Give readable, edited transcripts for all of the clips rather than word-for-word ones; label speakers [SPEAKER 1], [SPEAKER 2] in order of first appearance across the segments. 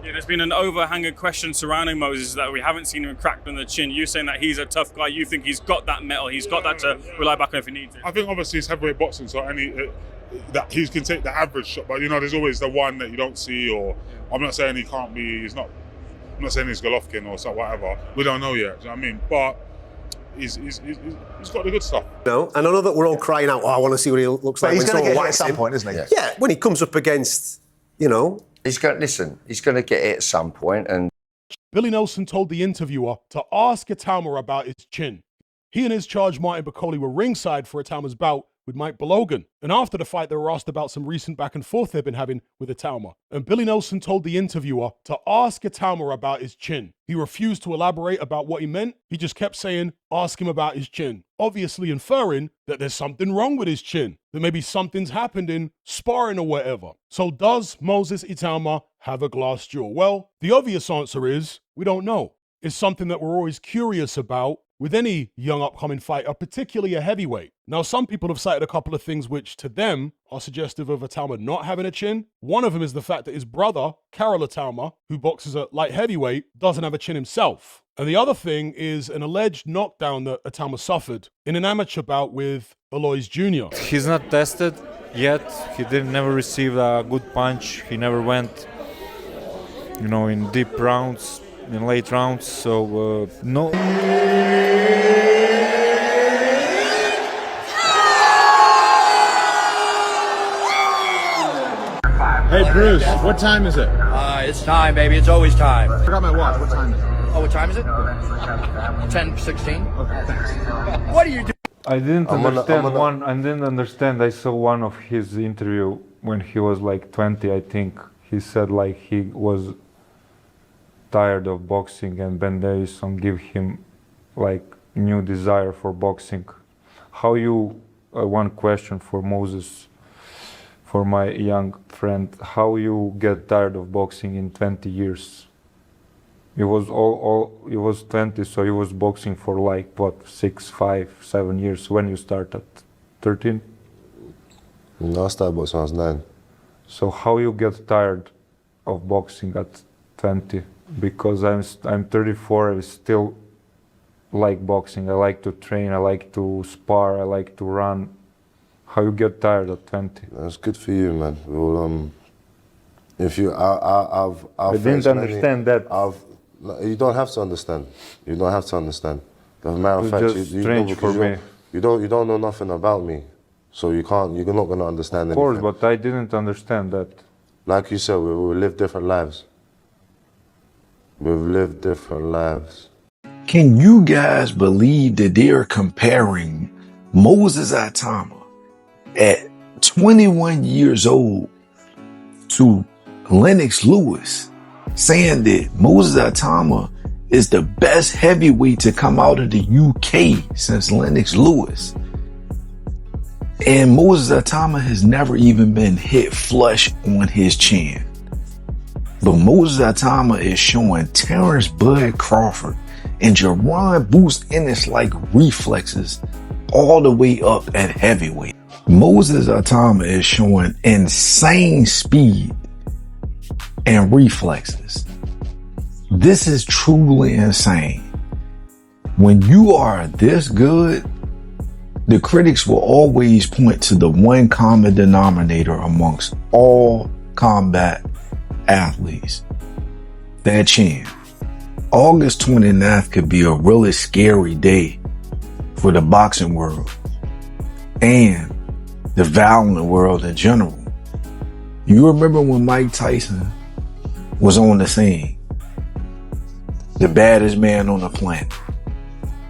[SPEAKER 1] Yeah, there's been an overhanging question surrounding Moses that we haven't seen him cracked on the chin. You saying that he's a tough guy, you think he's got that metal, he's got that to rely back on if he needs it.
[SPEAKER 2] I think obviously it's heavyweight boxing, so that he can take the average shot, but there's always the one that you don't see, or I'm not saying he can't be, I'm not saying he's Golovkin or something, whatever. We don't know yet, do you know what I mean? But he's got the good stuff.
[SPEAKER 3] No, and I know that we're all crying out, I want to see what he looks like.
[SPEAKER 4] He's going to get hit at some point, isn't he?
[SPEAKER 3] Yeah, when he comes up against, He's going
[SPEAKER 5] to get it at some point. And
[SPEAKER 6] Billy Nelson told the interviewer to ask Itauma about his chin. He and his charge, Martin Bacoli, were ringside for Itauma's bout with Mike Balogan. And after the fight, they were asked about some recent back and forth they've been having with Itauma. And Billy Nelson told the interviewer to ask Itauma about his chin. He refused to elaborate about what he meant. He just kept saying, ask him about his chin, obviously inferring that there's something wrong with his chin, that maybe something's happened in sparring or whatever. So does Moses Itauma have a glass jaw? Well, the obvious answer is we don't know. It's something that we're always curious about with any young upcoming fighter, particularly a heavyweight. Now, some people have cited a couple of things which to them are suggestive of Itauma not having a chin. One of them is the fact that his brother, Karol Itauma, who boxes at light heavyweight, doesn't have a chin himself. And the other thing is an alleged knockdown that Itauma suffered in an amateur bout with Alois Jr.
[SPEAKER 7] He's not tested yet. He never received a good punch. He never went, in deep rounds, in late rounds. So, no.
[SPEAKER 8] Hey Bruce, what time is it?
[SPEAKER 9] It's time, baby. It's always time.
[SPEAKER 8] I got my watch. What time is it?
[SPEAKER 9] Oh, what time is it? 10:16.
[SPEAKER 8] Okay, thanks.
[SPEAKER 9] What are you doing?
[SPEAKER 7] I didn't understand. I saw one of his interview when he was like 20, I think. He said like he was tired of boxing and Ben Davison give him like new desire for boxing. One question for Moses, for my young friend, how you get tired of boxing in 20 years? He was he was 20, so he was boxing for like what, 6, 5, 7 years. When you started? 13?
[SPEAKER 10] No, I started boxing when I was 9.
[SPEAKER 7] So how you get tired of boxing at 20? Because I'm 34, I still like boxing. I like to train, I like to spar, I like to run. How you get tired at 20?
[SPEAKER 10] That's good for you, man. Well, if you,
[SPEAKER 7] I didn't understand that.
[SPEAKER 10] You don't have to understand. You don't have to understand. As a matter of fact,
[SPEAKER 7] just strange for me.
[SPEAKER 10] You don't know nothing about me, so you can't. You're not gonna understand anything.
[SPEAKER 7] Of course, but I didn't understand that.
[SPEAKER 10] Like you said, we live different lives. We've lived different lives.
[SPEAKER 11] Can you guys believe that they're comparing Moses Itauma at 21 years old to Lennox Lewis, saying that Moses Itauma is the best heavyweight to come out of the UK since Lennox Lewis? And Moses Itauma has never even been hit flush on his chin. But Moses Itauma is showing Terrence Bud Crawford and Jerron Boost Ennis-like reflexes all the way up at heavyweight. Moses Itauma is showing insane speed and reflexes. This is truly insane. When you are this good, the critics will always point to the one common denominator amongst all combat athletes: their chin. August 29th could be a really scary day for the boxing world and the violent world in general. You remember when Mike Tyson was on the scene, the baddest man on the planet?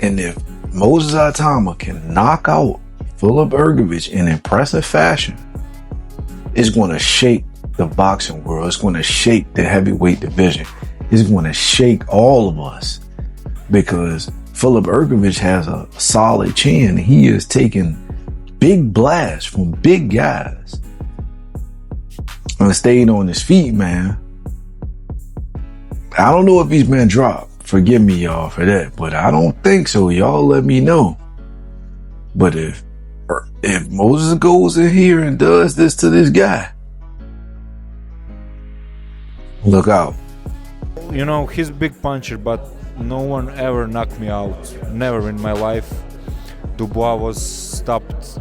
[SPEAKER 11] And if Moses Itauma can knock out Philip Hrgovic in impressive fashion, it's going to shake the boxing world. It's going to shake the heavyweight division. It's going to shake all of us, because Philip Hrgovic has a solid chin. He is taking big blasts from big guys and stayed on his feet, man. I don't know if he's been dropped. Forgive me, y'all, for that, but I don't think so. Y'all let me know. But if Moses goes in here and does this to this guy, Look out.
[SPEAKER 7] You know, he's a big puncher, but no one ever knocked me out. Never in my life. Dubois was stopped